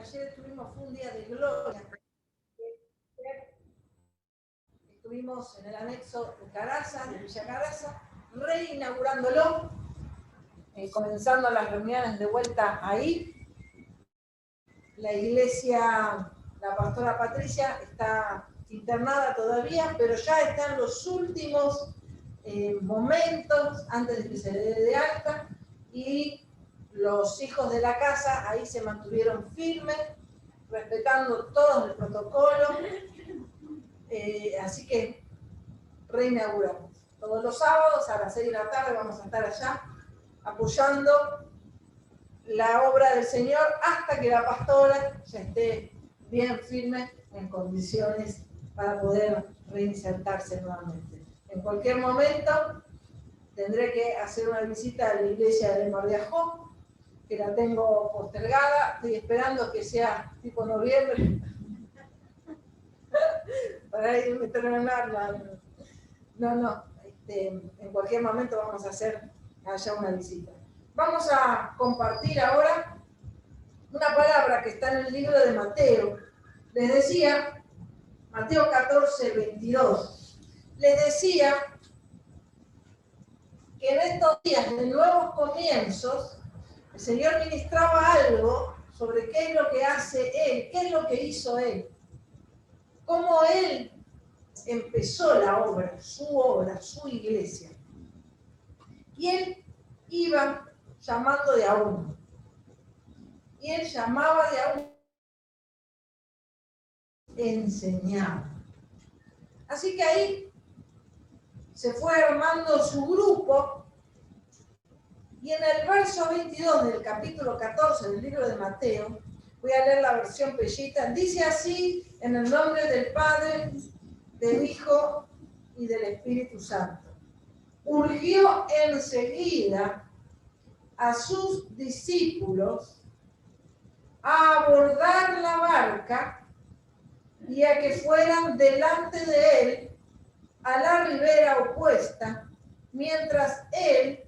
ayer fue un día de gloria. Estuvimos en el anexo de Caraza, de Villa Caraza, reinaugurándolo, comenzando las reuniones de vuelta ahí. La iglesia, la pastora Patricia, está internada todavía, pero ya está en los últimos momentos antes de que se le dé de alta, y los hijos de la casa ahí se mantuvieron firmes, respetando todo el protocolo, así que reinauguramos. Todos los sábados a las 6 de la tarde vamos a estar allá apoyando la obra del Señor hasta que la pastora ya esté bien firme en condiciones para poder reinsertarse nuevamente. En cualquier momento tendré que hacer una visita a la iglesia de Mardiajó, que la tengo postergada. Estoy esperando que sea tipo noviembre para irme a terminarla. No, en cualquier momento vamos a hacer allá una visita. Vamos a compartir ahora una palabra que está en el libro de Mateo. Les decía, Mateo 14, 22. Les decía que en estos días de nuevos comienzos, el Señor ministraba algo sobre qué es lo que hace Él, qué es lo que hizo Él, cómo Él empezó la obra, su iglesia. Y Él iba llamando de a uno. Y Él llamaba de a uno, enseñaba. Así que ahí se fue armando su grupo, y en el verso 22 del capítulo 14 del libro de Mateo, voy a leer la versión Pellita, dice así: en el nombre del Padre, del Hijo y del Espíritu Santo. Urgió enseguida a sus discípulos a abordar la barca y a que fueran delante de él a la ribera opuesta, mientras él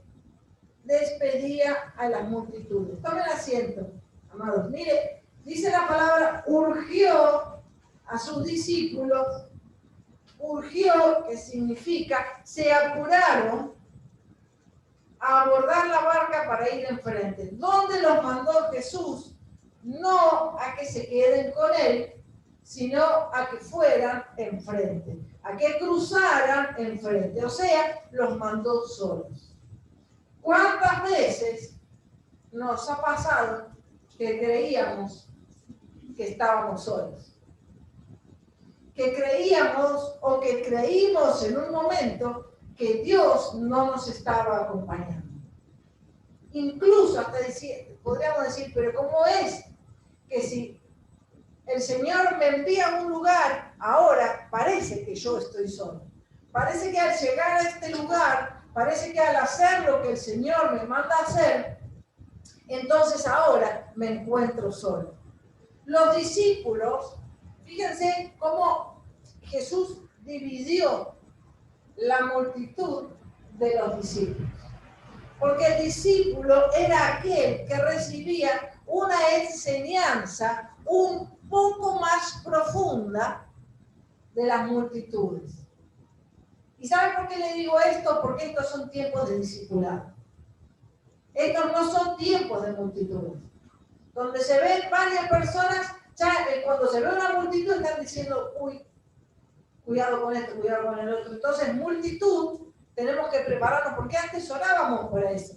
despedía a las multitudes. Tomen asiento, amados. Mire, dice la palabra urgió a sus discípulos. Urgió, que significa se apuraron a abordar la barca para ir enfrente. ¿Dónde los mandó Jesús? No a que se queden con él, sino a que fueran enfrente, a que cruzaran enfrente. O sea, los mandó solos. ¿Cuántas veces nos ha pasado que creíamos que estábamos solos? Que creíamos o que creímos en un momento que Dios no nos estaba acompañando. Incluso hasta podríamos decir, pero ¿cómo es que si el Señor me envía a un lugar, ahora parece que yo estoy solo? Parece que al llegar a este lugar, parece que al hacer lo que el Señor me manda a hacer, entonces ahora me encuentro solo. Los discípulos, fíjense cómo Jesús dividió la multitud de los discípulos. Porque el discípulo era aquel que recibía una enseñanza un poco más profunda de las multitudes. ¿Y saben por qué le digo esto? Porque estos son tiempos de discipulado. Estos no son tiempos de multitudes. Donde se ven varias personas, ya cuando se ve una multitud están diciendo, uy, cuidado con esto, cuidado con el otro. Entonces, multitud, tenemos que prepararnos, porque antes orábamos por eso.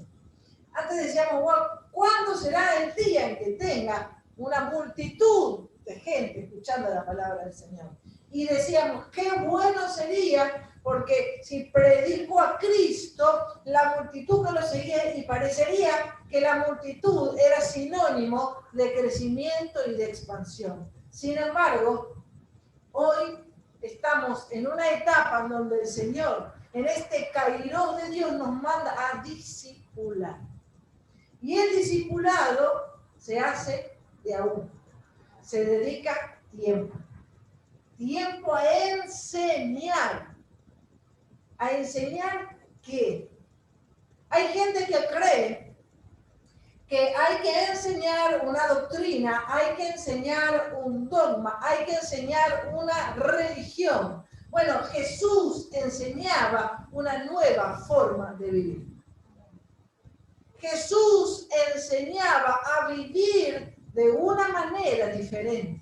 Antes decíamos, wow, ¿cuándo será el día en que tenga una multitud de gente escuchando la palabra del Señor? Y decíamos, qué bueno sería, porque si predico a Cristo, la multitud no lo seguía, y parecería que la multitud era sinónimo de crecimiento y de expansión. Sin embargo, hoy estamos en una etapa en donde el Señor, en este Kairos de Dios, nos manda a discipular. Y el discipulado se hace de a uno. Se dedica tiempo. Tiempo a enseñar. ¿A enseñar qué? Hay gente que cree que hay que enseñar una doctrina, hay que enseñar un dogma, hay que enseñar una religión. Bueno, Jesús enseñaba una nueva forma de vivir. Jesús enseñaba a vivir de una manera diferente.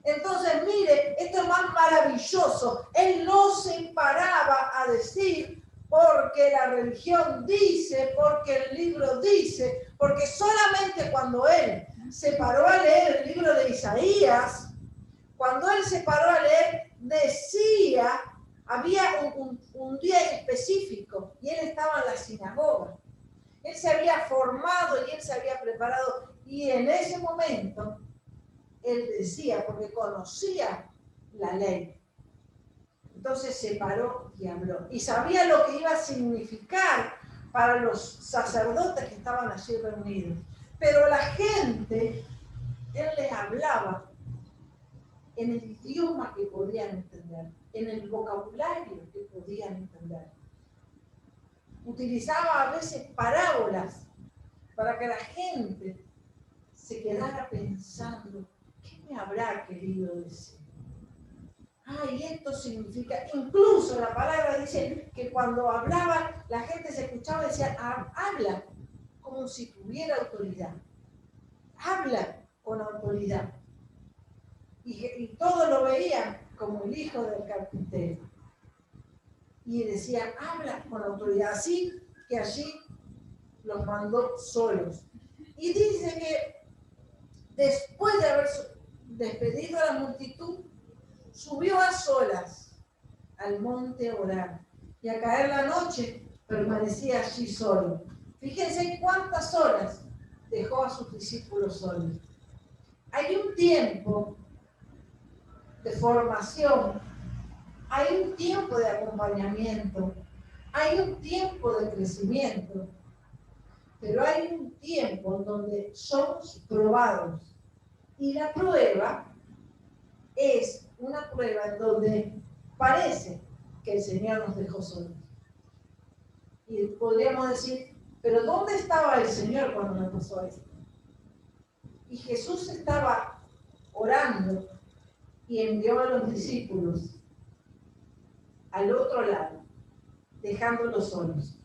Entonces, mire, esto es más maravilloso. Él no se paraba a decir porque la religión dice, porque el libro dice, porque solamente cuando él se paró a leer el libro de Isaías, cuando él se paró a leer, decía, había un día específico y él estaba en la sinagoga. Él se había formado y él se había preparado y en ese momento él decía, porque conocía la ley. Entonces se paró y habló. Y sabía lo que iba a significar para los sacerdotes que estaban allí reunidos. Pero la gente, él les hablaba en el idioma que podían entender, en el vocabulario que podían entender. Utilizaba a veces parábolas para que la gente se quedara pensando, ¿qué me habrá querido decir? Ay, esto significa, incluso la palabra dice que cuando hablaba, la gente se escuchaba y decía, habla como si tuviera autoridad. Habla con autoridad. Y todos lo veían como el hijo del carpintero. Y decían, habla con autoridad. Así que allí los mandó solos. Y dice que después de haber despedido a la multitud, subió a solas al monte a orar. Y a caer la noche permanecía allí solo. Fíjense cuántas horas dejó a sus discípulos solos. Hay un tiempo de formación, hay un tiempo de acompañamiento, hay un tiempo de crecimiento, pero hay un tiempo en donde somos probados. Y la prueba es una prueba en donde parece que el Señor nos dejó solos. Y podríamos decir, pero ¿dónde estaba el Señor cuando me pasó esto? Y Jesús estaba orando y envió a los discípulos al otro lado, dejándolos solos.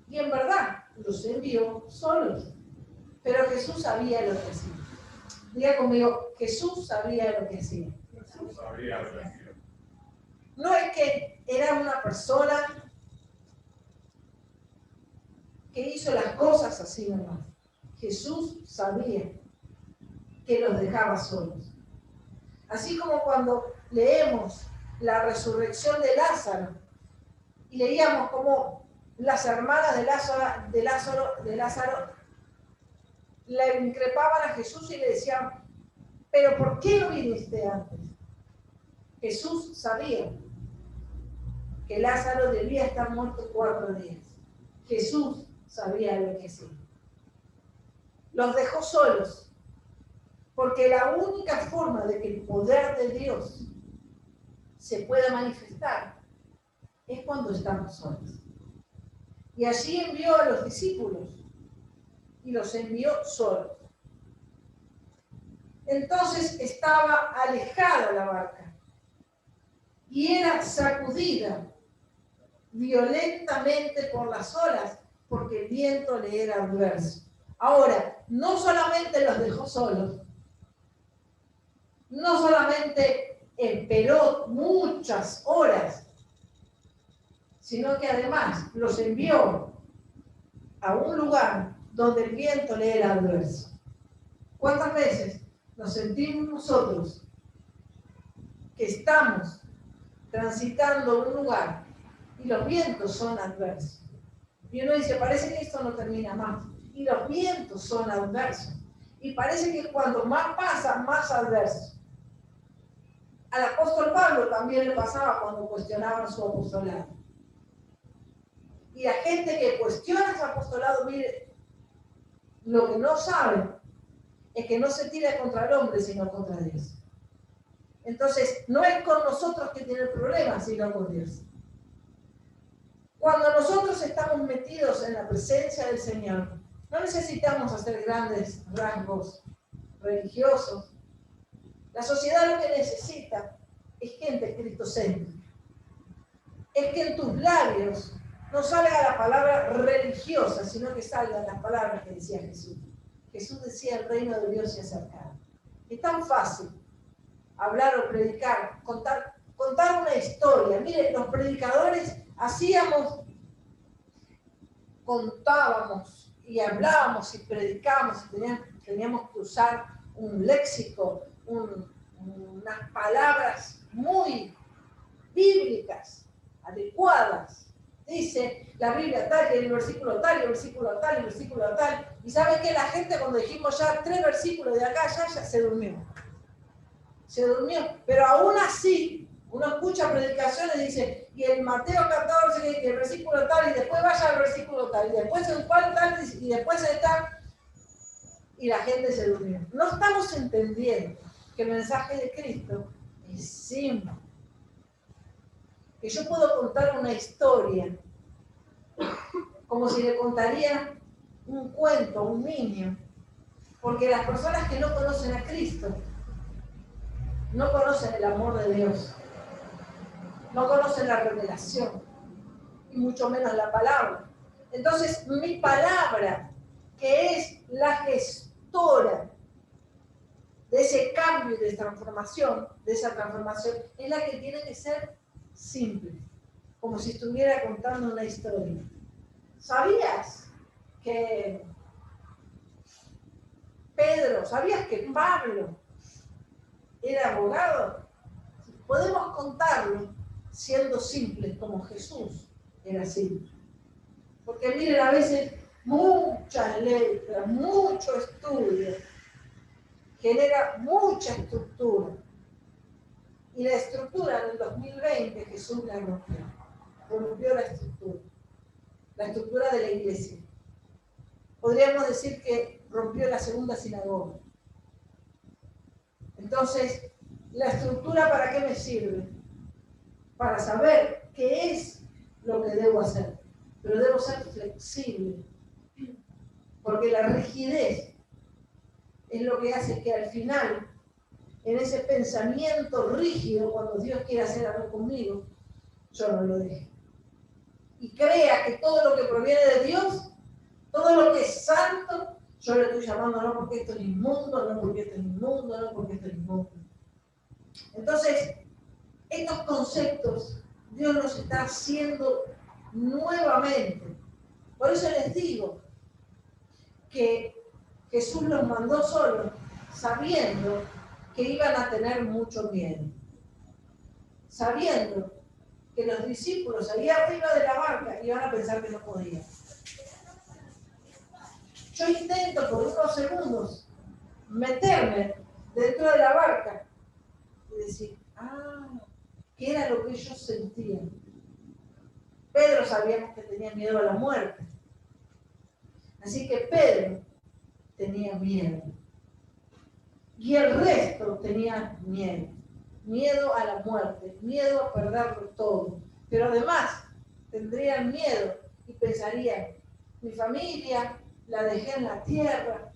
Y en verdad, los envió solos. Pero Jesús sabía lo que hacía. Diga conmigo, Jesús sabía lo que hacía. Jesús sabía lo que hacía. No es que era una persona que hizo las cosas así nomás. Jesús sabía que los dejaba solos. Así como cuando leemos la resurrección de Lázaro y leíamos cómo las hermanas de Lázaro le increpaban a Jesús y le decían, pero ¿por qué no viniste antes? Jesús sabía que Lázaro debía estar muerto 4 días. Jesús sabía lo que hacía. Los dejó solos. Porque la única forma de que el poder de Dios se pueda manifestar es cuando estamos solos. Y allí envió a los discípulos y los envió solos. Entonces estaba alejada la barca y era sacudida violentamente por las olas porque el viento le era adverso. Ahora, no solamente los dejó solos, no solamente esperó muchas horas, sino que además los envió a un lugar donde el viento le era adverso. ¿Cuántas veces nos sentimos nosotros que estamos transitando un lugar y los vientos son adversos? Y uno dice, parece que esto no termina más. Y los vientos son adversos. Y parece que cuando más pasa, más adversos. Al apóstol Pablo también le pasaba cuando cuestionaban su apostolado. Y la gente que cuestiona su apostolado, mire, lo que no sabe es que no se tira contra el hombre, sino contra Dios. Entonces, no es con nosotros que tiene el problema, sino con Dios. Cuando nosotros estamos metidos en la presencia del Señor, No necesitamos hacer grandes rasgos religiosos. La sociedad lo que necesita es gente cristocéntrica. Es que en tus labios no salga la palabra religiosa, sino que salgan las palabras que decía Jesús. Jesús decía: el reino de Dios se ha acercado. Es tan fácil hablar o predicar, contar una historia. Mire, los predicadores contábamos y hablábamos y predicábamos y teníamos que usar un léxico, unas palabras muy bíblicas, adecuadas. Dice la Biblia tal, y el versículo tal, y el versículo tal, y el versículo tal. Y ¿saben qué? La gente, cuando dijimos ya 3 versículos de acá, ya se durmió. Se durmió. Pero aún así, uno escucha predicaciones y dice, y el Mateo 14, y el versículo tal, y después vaya al versículo tal, y después el cual tal, y después el tal, y la gente se durmió. No estamos entendiendo que el mensaje de Cristo es simple. Que yo puedo contar una historia como si le contaría un cuento a un niño, porque las personas que no conocen a Cristo no conocen el amor de Dios, no conocen la revelación y mucho menos la palabra. Entonces mi palabra, que es la gestora de ese cambio y de transformación, de esa transformación, es la que tiene que ser simple, como si estuviera contando una historia. ¿Sabías que Pablo era abogado? Podemos contarlo siendo simples como Jesús era simple. Porque miren, a veces muchas letras, mucho estudio, genera mucha estructura. Y la estructura en el 2020 Jesús la rompió la estructura de la iglesia. Podríamos decir que rompió la segunda sinagoga. Entonces, ¿la estructura para qué me sirve? Para saber qué es lo que debo hacer. Pero debo ser flexible. Porque la rigidez es lo que hace que al final, en ese pensamiento rígido, cuando Dios quiere hacer algo conmigo, yo no lo deje. Y crea que todo lo que proviene de Dios, todo lo que es santo, yo le estoy llamando no porque esto es inmundo, no porque esto es inmundo, no porque esto es inmundo. Entonces, estos conceptos Dios los está haciendo nuevamente. Por eso les digo que Jesús los mandó solos, sabiendo que iban a tener mucho miedo. Sabiendo que los discípulos allá arriba de la barca iban a pensar que no podían. Yo intento por unos segundos meterme dentro de la barca y decir, ¿qué era lo que ellos sentían? Pedro sabíamos que tenía miedo a la muerte. Así que Pedro tenía miedo. Y el resto tenía miedo. Miedo a la muerte, miedo a perderlo todo. Pero además tendrían miedo y pensarían, mi familia la dejé en la tierra,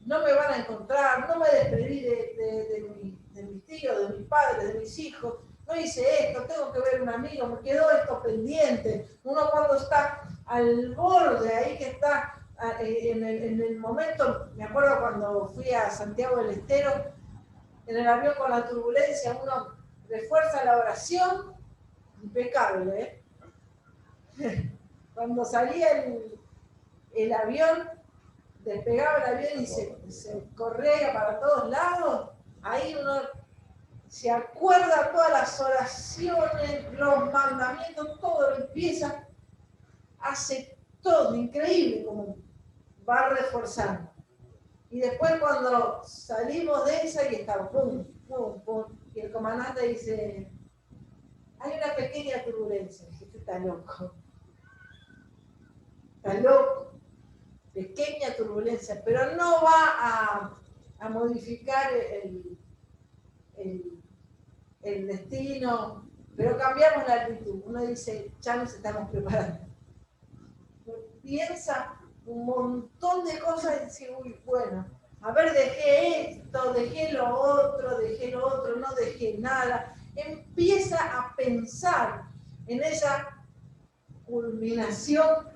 no me van a encontrar, no me despedí de mis tíos, de mis padres, de mis hijos, no hice esto, tengo que ver a un amigo, me quedó esto pendiente. Uno cuando está al borde, ahí que está en el momento, me acuerdo cuando fui a Santiago del Estero, en el avión con la turbulencia, uno refuerza la oración, impecable, ¿eh? Cuando salía el avión, despegaba el avión y se corría para todos lados, ahí uno se acuerda todas las oraciones, los mandamientos, todo lo empieza, hace todo, increíble como va reforzando. Y después cuando salimos de esa y está pum, pum, pum, y el comandante dice, hay una pequeña turbulencia. Dije, este está loco. Está loco. Pequeña turbulencia, pero no va a modificar el destino, pero cambiamos la actitud. Uno dice, ya nos estamos preparando. Piensa un montón de cosas y decir, uy, bueno, a ver, dejé esto, dejé lo otro, no dejé nada. Empieza a pensar en esa culminación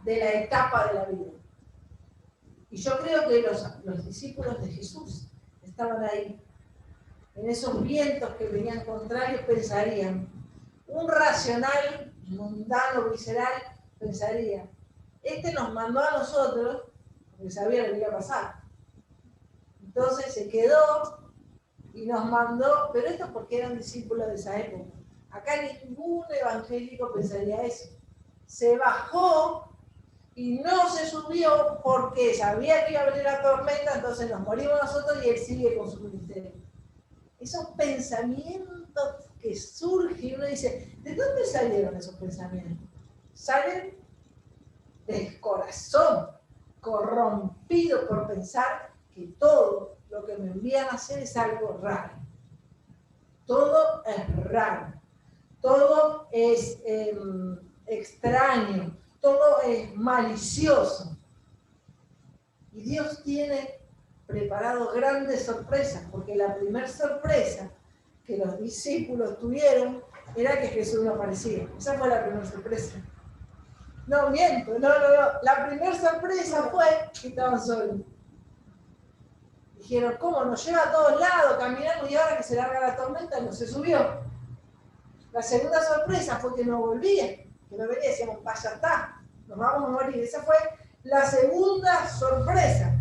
de la etapa de la vida. Y yo creo que los discípulos de Jesús estaban ahí. En esos vientos que venían contrarios pensarían, un racional, mundano, visceral, pensaría, este nos mandó a nosotros, porque sabía lo que iba a pasar. Entonces se quedó y nos mandó, pero esto porque eran discípulos de esa época. Acá ningún evangélico pensaría eso. Se bajó y no se subió porque sabía que iba a venir la tormenta, entonces nos morimos nosotros y él sigue con su ministerio. Esos pensamientos que surgen, y uno dice, ¿de dónde salieron esos pensamientos? Salen del corazón, corrompido por pensar que todo lo que me envían a hacer es algo raro. Todo es raro, todo es extraño, todo es malicioso. Y Dios tiene preparado grandes sorpresas, porque la primera sorpresa que los discípulos tuvieron era que Jesús no aparecía. Esa fue la primera sorpresa. No, miento, no. La primera sorpresa fue que estaban solos. Dijeron, ¿cómo? Nos lleva a todos lados, caminamos y ahora que se larga la tormenta no se subió. La segunda sorpresa fue que no volvía, que no venía, decíamos, vaya está, nos vamos a morir. Esa fue la segunda sorpresa.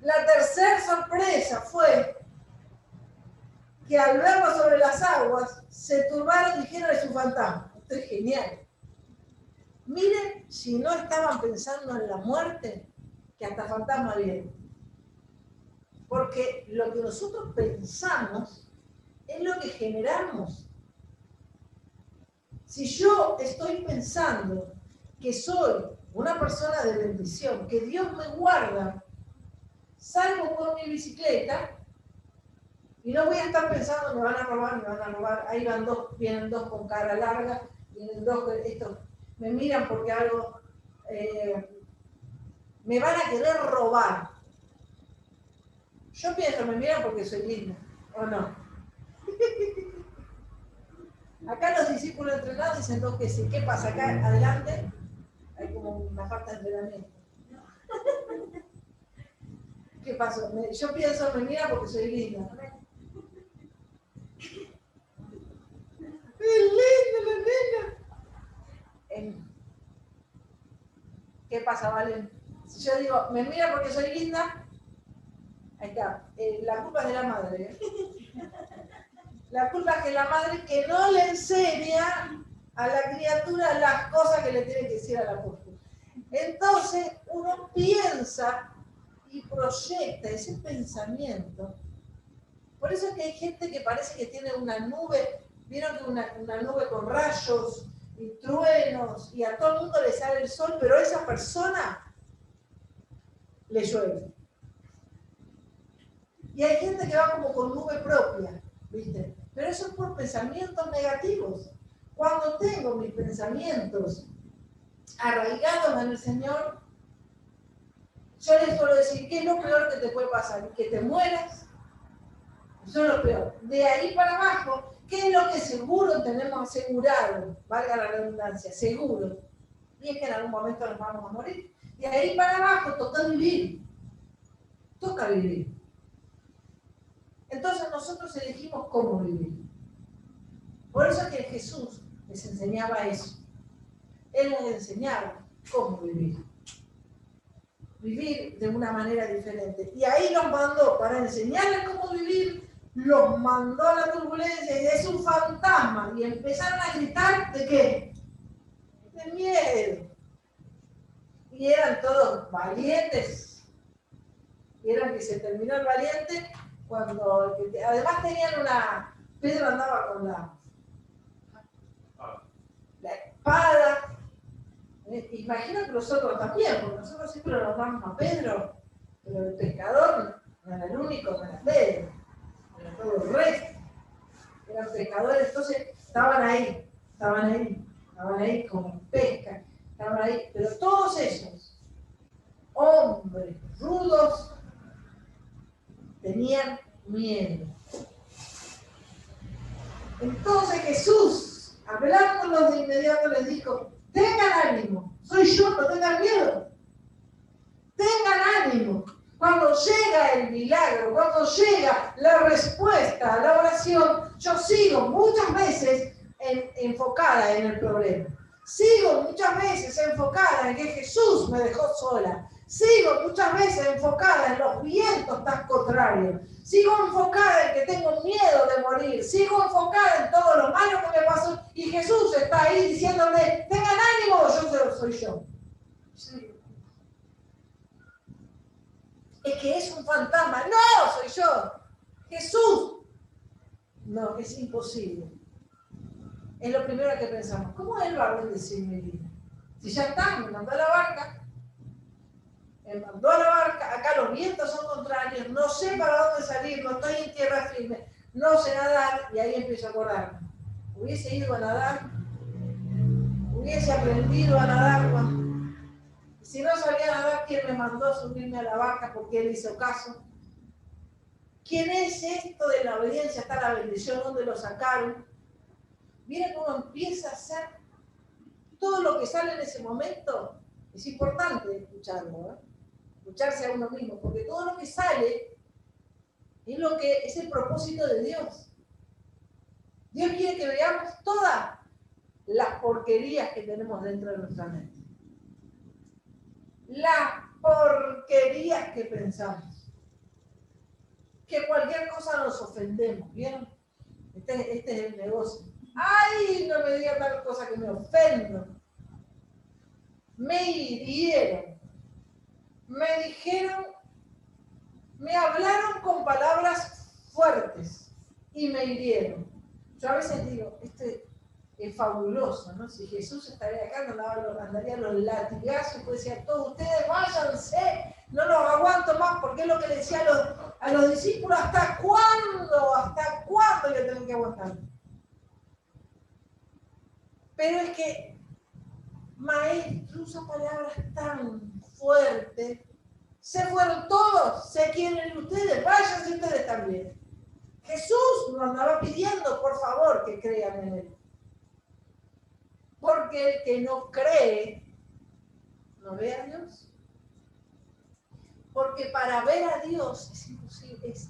La tercera sorpresa fue que al verlo sobre las aguas, se turbaron y dijeron es un fantasma. Esto es genial. Miren, si no estaban pensando en la muerte, que hasta fantasma viene. Porque lo que nosotros pensamos es lo que generamos. Si yo estoy pensando que soy una persona de bendición, que Dios me guarda, salgo con mi bicicleta y no voy a estar pensando me van a robar, ahí van dos, vienen dos con cara larga, vienen dos, estos me miran porque algo, me van a querer robar. Yo pienso, me miran porque soy linda, ¿o no? Acá los discípulos entrenados dicen dos que sí. ¿Qué pasa? Acá adelante hay como una falta de entrenamiento. ¿Qué pasó? Yo pienso, me miran porque soy linda. ¡Es linda la nena! ¿Qué pasa, Valen? Si yo digo, me mira porque soy linda, ahí está. La culpa es de la madre. La culpa es de la madre que no le enseña a la criatura las cosas que le tiene que decir a la apóstol. Entonces, uno piensa y proyecta ese pensamiento. Por eso es que hay gente que parece que tiene una nube, vieron que una nube con rayos y truenos, y a todo el mundo le sale el sol, pero a esa persona le llueve. Y hay gente que va como con nube propia, ¿viste? Pero eso es por pensamientos negativos. Cuando tengo mis pensamientos arraigados en el Señor, yo les suelo decir, ¿qué es lo peor que te puede pasar? Que te mueras. Eso es lo peor. De ahí para abajo, ¿qué es lo que seguro tenemos asegurado? Valga la redundancia, seguro. Y es que en algún momento nos vamos a morir. De ahí para abajo toca vivir. Toca vivir. Entonces nosotros elegimos cómo vivir. Por eso es que Jesús les enseñaba eso. Él les enseñaba cómo vivir. Vivir de una manera diferente. Y ahí los mandó para enseñarles cómo vivir, los mandó a la turbulencia y es un fantasma. Y empezaron a gritar ¿de qué? De miedo. Y eran todos valientes. Vieron que se terminó el valiente cuando además tenían una. Pedro andaba con la espada. Imagino que nosotros también, porque nosotros siempre nos vamos a Pedro, pero el pescador no era el único, no era Pedro, era todo el resto. Eran pescadores, entonces estaban ahí como pesca. estaban ahí, pero todos ellos, hombres rudos, tenían miedo. Entonces Jesús, hablándolos de inmediato, les dijo: tengan ánimo, soy yo, no tengan miedo. Tengan ánimo. Cuando llega el milagro, cuando llega la respuesta a la oración, yo sigo muchas veces enfocada en el problema. Sigo muchas veces enfocada en que Jesús me dejó sola. Sigo muchas veces enfocada en los vientos tan contrarios. Sigo enfocada en que tengo miedo de morir. Sigo enfocada en todo lo malo que me pasó. Y Jesús está ahí diciéndome: tengan ánimo, yo soy yo. Sí. Es que es un fantasma. No, soy yo. Jesús. No, es imposible. Es lo primero que pensamos. ¿Cómo Él va a bendecir mi vida? Si ya está, me mandó a la barca. Me mandó a la barca. Acá los vientos son contrarios. No sé para dónde salir. No estoy en tierra firme. No sé nadar. Y ahí empiezo a acordarme. Hubiese ido a nadar. Hubiese aprendido a nadar. Si no sabía nadar, ¿quién me mandó a subirme a la barca? Porque Él hizo caso. ¿Quién es esto de la obediencia? Está la bendición. ¿Dónde lo sacaron? Mira cómo empieza a hacer todo lo que sale en ese momento. Es importante escucharlo, ¿eh? Escucharse a uno mismo, porque todo lo que sale es lo que es el propósito de Dios. Dios quiere que veamos todas las porquerías que tenemos dentro de nuestra mente. Las porquerías que pensamos. Que cualquier cosa nos ofendemos, ¿vieron? Este es el negocio. ¡Ay! No me diga tal cosa que me ofendo. Me hirieron. Me dijeron, me hablaron con palabras fuertes y me hirieron. Yo a veces digo, es fabuloso, ¿no? Si Jesús estaría acá, nos andaría los latigazos, pues decía: todos ustedes váyanse, no los aguanto más, porque es lo que le decía a los discípulos: ¿hasta cuándo? ¿Hasta cuándo le tengo que aguantar? Pero es que Maestro usa palabras tan fuertes. Se fueron todos, se quieren ir ustedes, váyanse ustedes también. Jesús nos andaba pidiendo, por favor, que crean en Él. Porque el que no cree, no ve a Dios. Porque para ver a Dios es imposible, es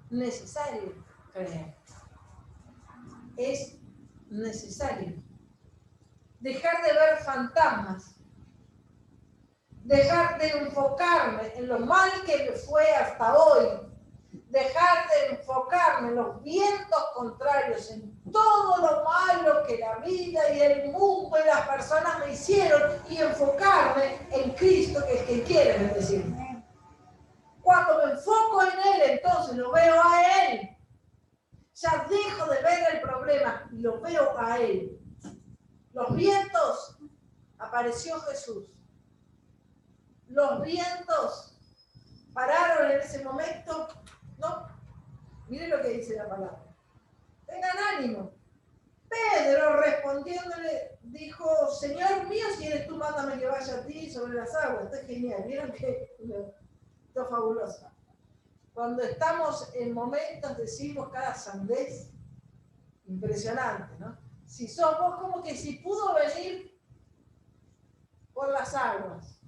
necesario creer. Es necesario dejar de ver fantasmas, dejar de enfocarme en lo mal que me fue hasta hoy, dejar de enfocarme en los vientos contrarios, en todo lo malo que la vida y el mundo y las personas me hicieron, y enfocarme en Cristo, que es quien quiere bendecirme. Cuando me enfoco en Él, entonces lo veo a Él. Ya dejo de ver el problema y lo veo a Él. Los vientos, apareció Jesús. Los vientos pararon en ese momento. No, miren lo que dice la palabra. Tengan ánimo. Pedro respondiéndole dijo: Señor mío, si eres tú, mándame que vaya a ti sobre las aguas. Esto es genial. Vieron que esto es fabuloso. Cuando estamos en momentos decimos cada sandez impresionante, ¿no? Si sos vos, como que si pudo venir por las aguas.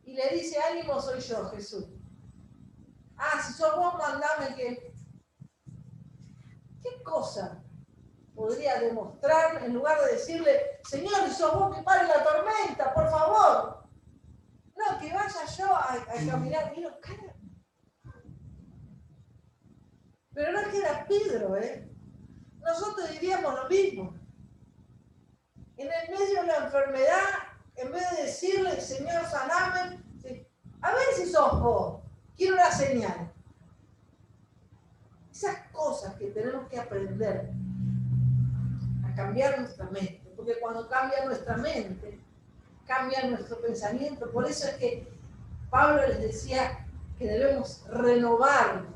Y le dice: ánimo, soy yo, Jesús. Ah, si sos vos, mandame que... ¿Qué cosa podría demostrar en lugar de decirle: Señor, si sos vos, que pare la tormenta, por favor? No, que vaya yo a caminar. Mira, cara. Pero no es que era Pedro, ¿eh? Nosotros diríamos lo mismo. En el medio de la enfermedad, en vez de decirle: Señor, saname, a ver si sos vos, quiero una señal. Esas cosas que tenemos que aprender a cambiar nuestra mente, porque cuando cambia nuestra mente, cambia nuestro pensamiento. Por eso es que Pablo les decía que debemos renovarnos,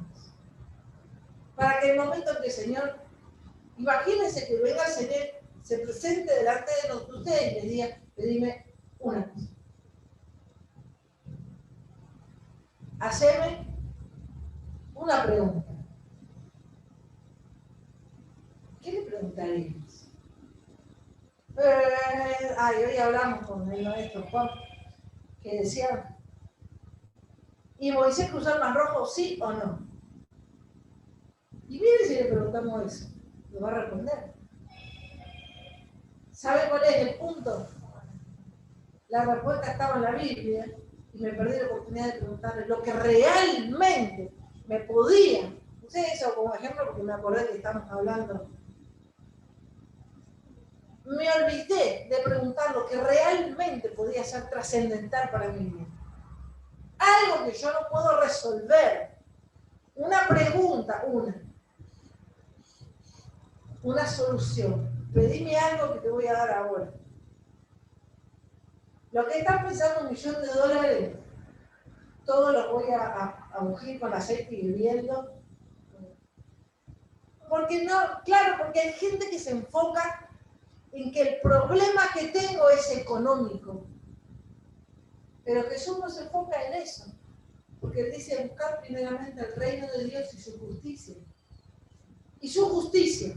para que el momento en que el Señor, imagínense que venga el Señor se presente delante de ustedes y les diga, pedime una cosa. Haceme una pregunta. ¿Qué le preguntaríamos? Hoy hablamos con el maestro Juan, que decía, ¿y Moisés cruzó el Mar Rojo, sí o no? Y miren si le preguntamos eso, lo va a responder. ¿Sabe cuál es el punto? La respuesta estaba en la Biblia y me perdí la oportunidad de preguntarle lo que realmente me podía. Usé eso como ejemplo porque me acordé que estamos hablando. Me olvidé de preguntar lo que realmente podía ser trascendental para mi vida. Algo que yo no puedo resolver. Una pregunta, una solución. Pedime algo que te voy a dar ahora. Lo que están pensando $1.000.000, todos los voy a ungir con aceite hirviendo. Porque no, claro, porque hay gente que se enfoca en que el problema que tengo es económico. Pero Jesús no se enfoca en eso. Porque Él dice buscar primeramente el reino de Dios y su justicia. Y su justicia.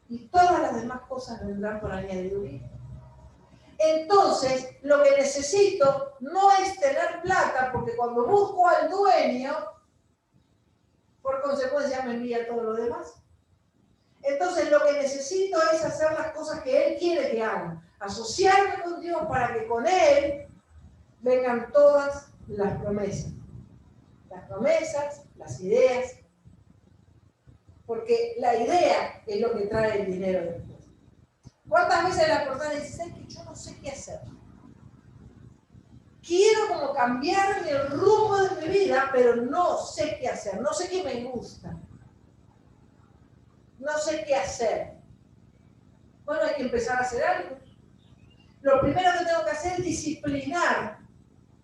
Y todas las demás cosas vendrán por añadidura. Entonces, lo que necesito no es tener plata, porque cuando busco al dueño, por consecuencia me envía todo lo demás. Entonces, lo que necesito es hacer las cosas que Él quiere que haga. Asociarme con Dios para que con Él vengan todas las promesas. Las promesas, las ideas. Porque la idea es lo que trae el dinero después. ¿Cuántas veces la persona dice, es que yo no sé qué hacer? Quiero como cambiar el rumbo de mi vida, pero no sé qué hacer, no sé qué me gusta. No sé qué hacer. Bueno, hay que empezar a hacer algo. Lo primero que tengo que hacer es disciplinar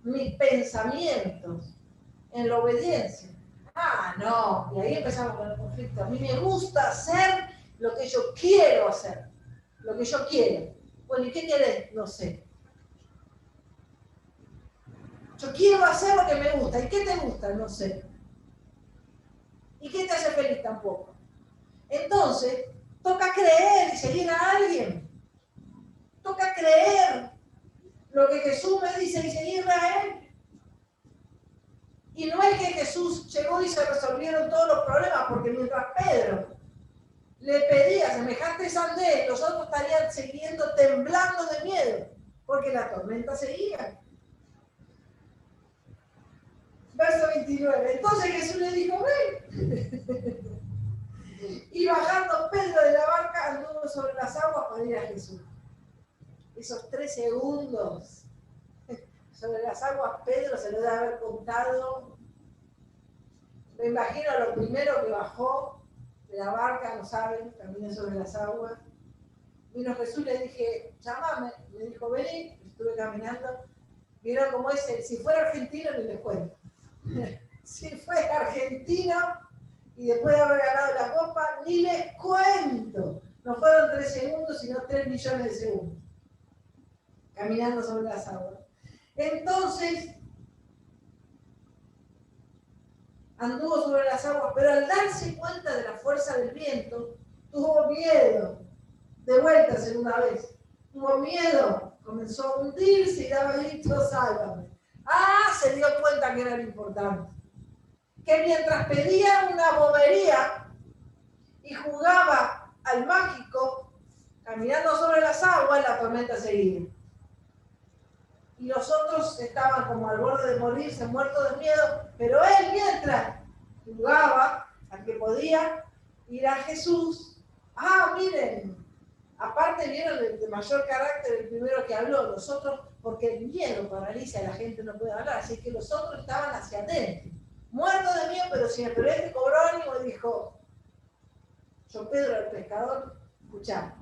mis pensamientos en la obediencia. No, y ahí empezamos con el conflicto. A mí me gusta hacer lo que yo quiero hacer, lo que yo quiero. Bueno, ¿y qué querés? No sé. Yo quiero hacer lo que me gusta. ¿Y qué te gusta? No sé. ¿Y qué te hace feliz? Tampoco. Entonces, toca creer y seguir a alguien. Toca creer lo que Jesús me dice y seguirle a Él. Y no es que Jesús llegó y se resolvieron todos los problemas, porque mientras Pedro le pedía semejante sandez, los otros estarían siguiendo temblando de miedo, porque la tormenta seguía. Verso 29. Entonces Jesús le dijo, ven. Y bajando Pedro de la barca, anduvo sobre las aguas para ir a Jesús. Esos 3 segundos sobre las aguas, Pedro se lo debe haber contado. Me imagino lo primero que bajó de la barca, no saben, caminé sobre las aguas. Vino Jesús, le dije, llámame. Me dijo, vení, estuve caminando. Vieron cómo es, si fuera argentino, ni les cuento. Si fue argentino y después de haber ganado la copa, ni les cuento. No fueron 3 segundos, sino 3 millones de segundos. Caminando sobre las aguas. Entonces, anduvo sobre las aguas, pero al darse cuenta de la fuerza del viento, tuvo miedo. De vuelta, segunda vez. Tuvo miedo, comenzó a hundirse y daba gritos, sálvame. Se dio cuenta que era lo importante. Que mientras pedía una bobería y jugaba al mágico, caminando sobre las aguas, la tormenta seguía. Y los otros estaban como al borde de morirse, muertos de miedo, pero él mientras jugaba al que podía ir a Jesús. Miren, aparte vieron el de mayor carácter, el primero que habló, los otros, porque el miedo paraliza y la gente no puede hablar, así que los otros estaban hacia adentro, muertos de miedo, pero este cobró ánimo y dijo, yo Pedro el pescador, escuchá,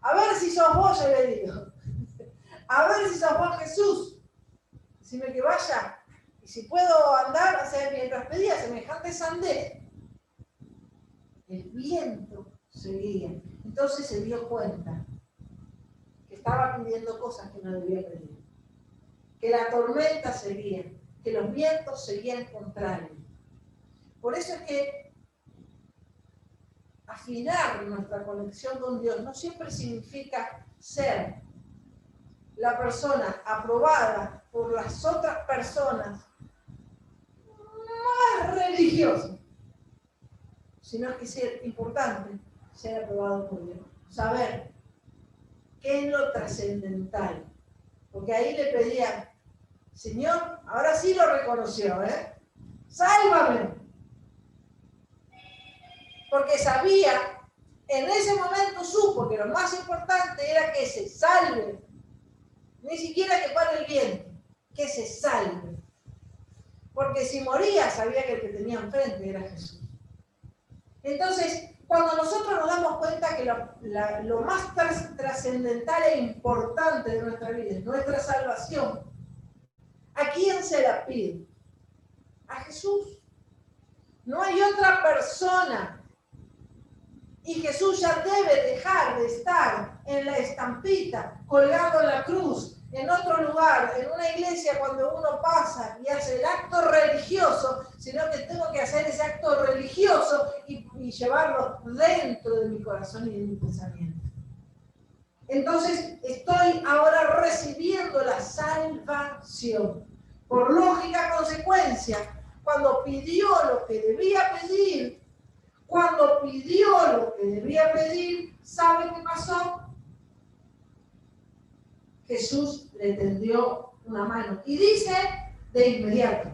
a ver si sos vos, yo le digo, a ver si sos vos Jesús, decime que vaya, y si puedo andar, o sea, mientras pedía semejante sandez, el viento seguía. Entonces se dio cuenta que estaba pidiendo cosas que no debía pedir, que la tormenta seguía, que los vientos seguían contra él. Por eso es que afinar nuestra conexión con Dios no siempre significa ser la persona aprobada por las otras personas más religiosas, sino que es importante ser aprobado por Dios, saber qué es lo trascendental, porque ahí le pedía, Señor, ahora sí lo reconoció, sálvame, porque sabía, en ese momento supo que lo más importante era que se salve, ni siquiera que pare el viento, que se salve, porque si moría sabía que el que tenía enfrente era Jesús. Entonces, cuando nosotros nos damos cuenta que lo más trascendental e importante de nuestra vida es nuestra salvación, ¿a quién se la pide? A Jesús. No hay otra persona. Y Jesús ya debe dejar de estar en la estampita, colgado en la cruz, en otro lugar, en una iglesia cuando uno pasa y hace el acto religioso, sino que tengo que hacer ese acto religioso y llevarlo dentro de mi corazón y de mi pensamiento. Entonces estoy ahora recibiendo la salvación. Por lógica consecuencia, cuando pidió lo que debía pedir, ¿sabe qué pasó? Jesús le tendió una mano. Y dice de inmediato.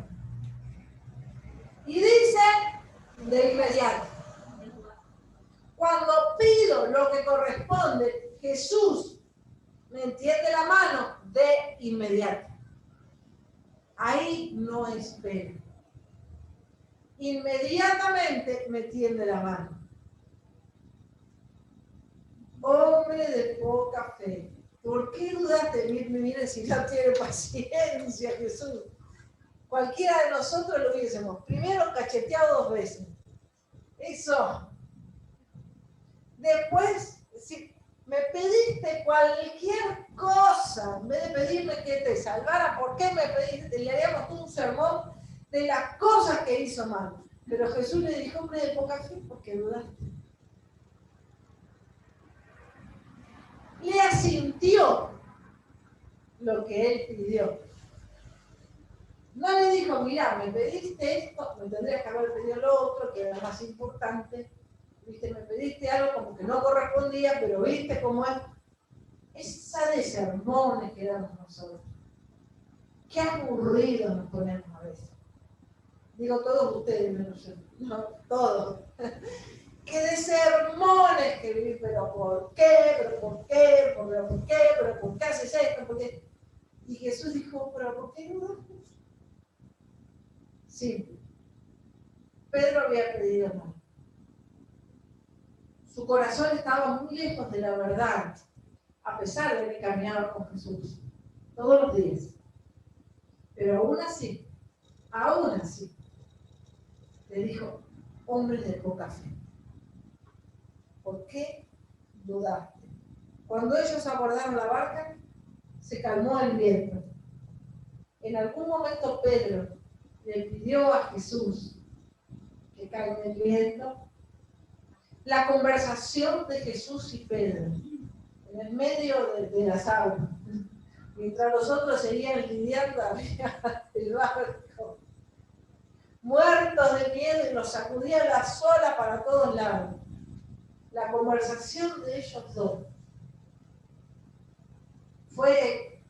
Cuando pido lo que corresponde, Jesús me tiende la mano de inmediato. Ahí no espero. Inmediatamente me tiende la mano. Hombre de poca fe. ¿Por qué dudaste? Mire si no tiene paciencia Jesús. Cualquiera de nosotros lo hubiésemos primero cacheteado 2 veces. Eso. Después, si me pediste cualquier cosa, en vez de pedirme que te salvara, ¿por qué me pediste? Le haríamos todo un sermón de las cosas que hizo mal. Pero Jesús le dijo, hombre de poca fe, ¿por qué dudaste? Le asintió lo que él pidió. No le dijo, mira, me pediste esto, me tendrías que haber pedido lo otro, que era más importante. Viste, me pediste algo como que no correspondía, pero viste cómo es. Esa de sermones que damos nosotros. Qué aburridos nos ponemos a veces. Digo todos ustedes, menos yo. No, todos. Que de sermones que vivís, pero ¿por qué? ¿Pero por qué? ¿Pero por qué haces esto? ¿Por qué? Y Jesús dijo, ¿pero por qué no? Sí. Pedro había pedido mal. Su corazón estaba muy lejos de la verdad, a pesar de que caminaba con Jesús todos los días. Pero aún así, le dijo, hombres de poca fe, ¿por qué dudaste? Cuando ellos abordaron la barca, se calmó el viento. En algún momento Pedro le pidió a Jesús que calme el viento. La conversación de Jesús y Pedro, en el medio de las aguas, mientras los otros seguían lidiando arriba del barco, muertos de miedo, y los sacudían la olas para todos lados. La conversación de ellos dos fue,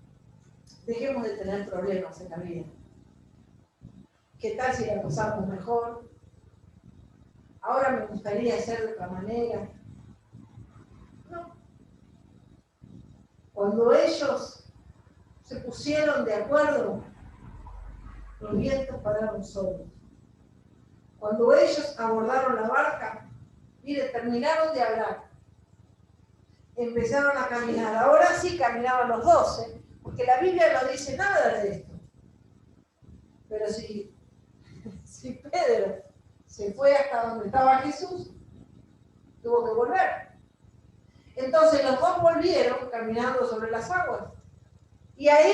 dejemos de tener problemas en la vida. ¿Qué tal si la pasamos mejor? Ahora me gustaría hacer de otra manera. No. Cuando ellos se pusieron de acuerdo, los vientos pararon solos. Cuando ellos abordaron la barca, mire, terminaron de hablar. Empezaron a caminar. Ahora sí caminaban los 12, porque la Biblia no dice nada de esto. Pero si Pedro se fue hasta donde estaba Jesús, tuvo que volver. Entonces los dos volvieron caminando sobre las aguas. Y ahí,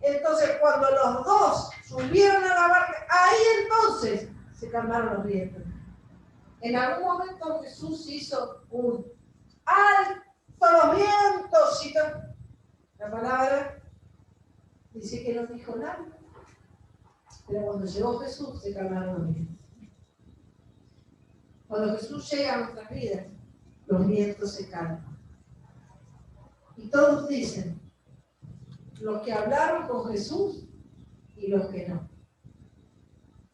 entonces cuando los dos subieron a la barca, ahí entonces se calmaron los vientos. En algún momento Jesús hizo un alto los vientos y todo. La palabra dice que no dijo nada. Pero cuando llegó Jesús se calmaron los vientos. Cuando Jesús llega a nuestras vidas, los vientos se calman. Y todos dicen, los que hablaron con Jesús y los que no.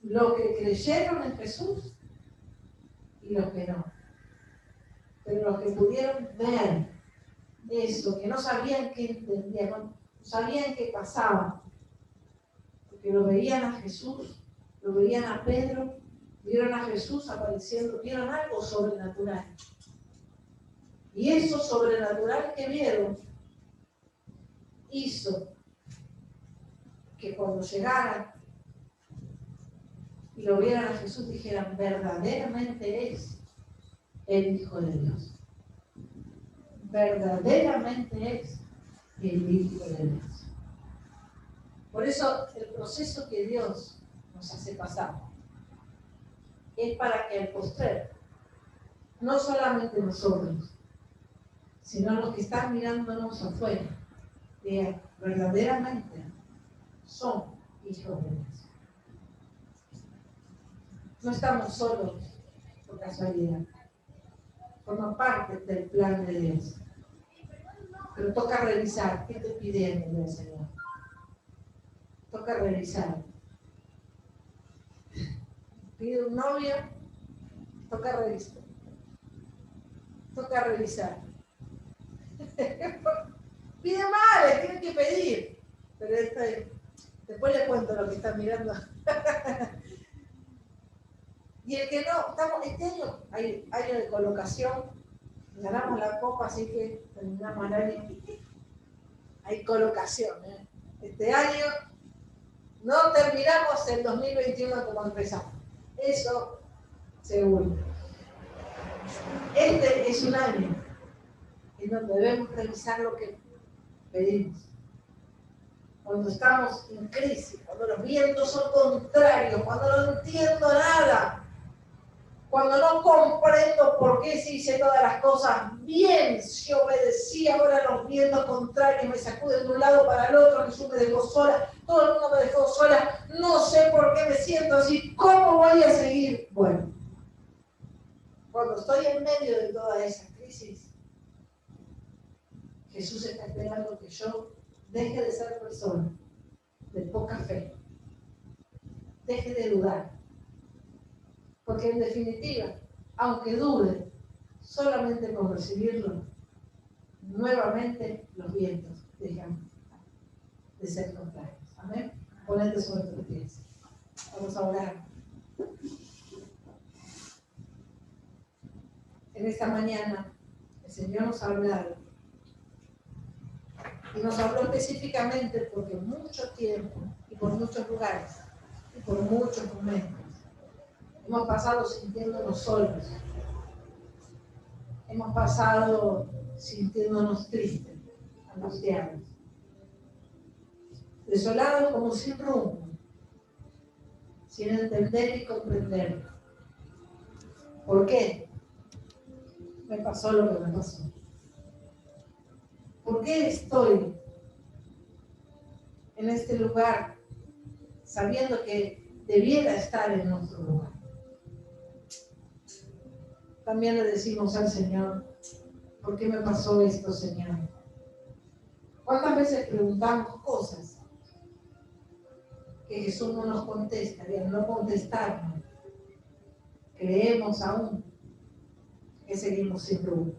Los que creyeron en Jesús y los que no. Pero los que pudieron ver eso, que no sabían qué entendían, no sabían qué pasaba, porque lo veían a Jesús, lo veían a Pedro, vieron a Jesús apareciendo, vieron algo sobrenatural. Y eso sobrenatural que vieron hizo que cuando llegaran y lo vieran a Jesús dijeran, verdaderamente es el Hijo de Dios. Verdaderamente es el Hijo de Dios. Por eso el proceso que Dios nos hace pasar es para que al postrer, no solamente nosotros, sino los que están mirándonos afuera, vean, verdaderamente son hijos de Dios. No estamos solos por casualidad. Forma parte del plan de Dios. Pero toca revisar qué te pide el Señor. Toca revisar. Pide un novio, toca revisar. Toca revisar. Pide mal, tienen que pedir. Pero después les cuento lo que están mirando. Y el que no, este año hay año de colocación, ganamos la copa, así que terminamos el año. Hay colocación, ¿eh? Este año no terminamos el 2021 como empezamos. Eso seguro. Este es un año en donde debemos revisar lo que pedimos. Cuando estamos en crisis, cuando los vientos son contrarios, cuando no entiendo nada, cuando no comprendo por qué se hice todas las cosas bien, si obedecí, ahora los vientos contrarios me sacuden de un lado para el otro, Jesús me dejó sola, todo el mundo me dejó sola, no sé por qué me siento así, ¿cómo voy a seguir? Bueno, cuando estoy en medio de toda esa crisis, Jesús está esperando que yo deje de ser persona de poca fe, deje de dudar. Porque en definitiva, aunque dude, solamente con recibirlo, nuevamente los vientos dejan de ser contrarios. Amén. Ponete sobre tus pies. Vamos a orar. En esta mañana, el Señor nos ha hablado. Y nos habló específicamente porque mucho tiempo y por muchos lugares y por muchos momentos hemos pasado sintiéndonos solos. Hemos pasado sintiéndonos tristes, angustiados, desolados como sin rumbo, sin entender y comprender. ¿Por qué me pasó lo que me pasó? ¿Por qué estoy en este lugar sabiendo que debiera estar en otro lugar? También le decimos al Señor, ¿por qué me pasó esto, Señor? ¿Cuántas veces preguntamos cosas que Jesús no nos contesta? Y al no contestarnos, creemos aún que seguimos sin rumbo.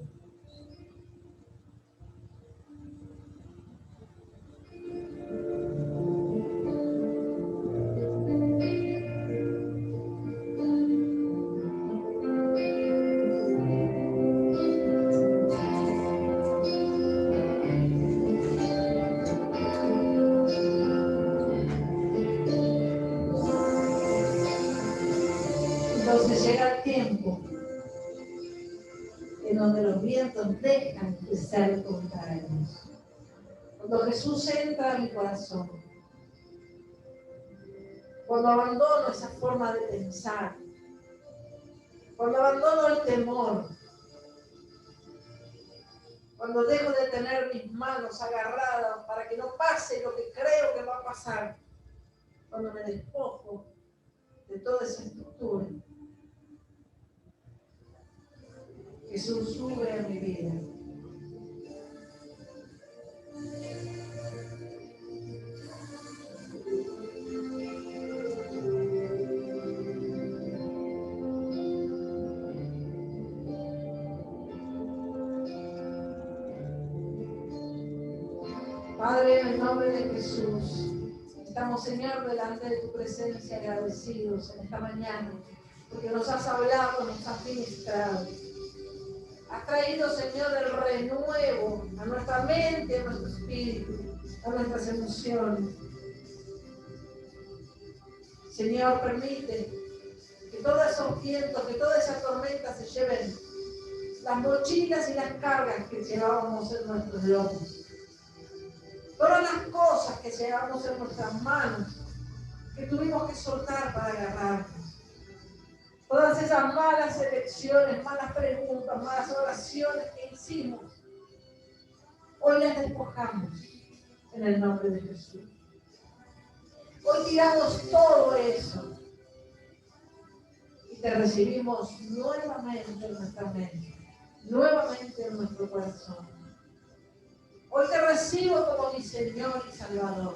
Entonces llega el tiempo en donde los vientos dejan de ser contrarios. Cuando Jesús entra a mi corazón, cuando abandono esa forma de pensar, cuando abandono el temor, cuando dejo de tener mis manos agarradas para que no pase lo que creo que va a pasar, cuando me despojo de toda esa estructura, Jesús sube a mi vida. Padre, en el nombre de Jesús, estamos, Señor, delante de tu presencia agradecidos en esta mañana, porque nos has hablado, nos has ministrado. Has traído, Señor, el renuevo a nuestra mente, a nuestro espíritu, a nuestras emociones. Señor, permite que todos esos vientos, que toda esa tormenta se lleven las mochilas y las cargas que llevábamos en nuestros lomos. Todas las cosas que llevamos en nuestras manos, que tuvimos que soltar para agarrarnos. Todas esas malas elecciones, malas preguntas, malas oraciones que hicimos, hoy las despojamos en el nombre de Jesús. Hoy tiramos todo eso y te recibimos nuevamente en nuestra mente, nuevamente en nuestro corazón. Hoy te recibo como mi Señor y Salvador,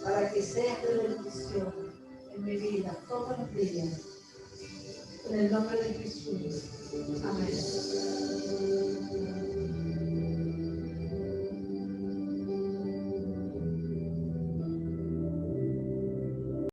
para que seas de bendición en mi vida todos los días. En el nombre de Jesús. Amén.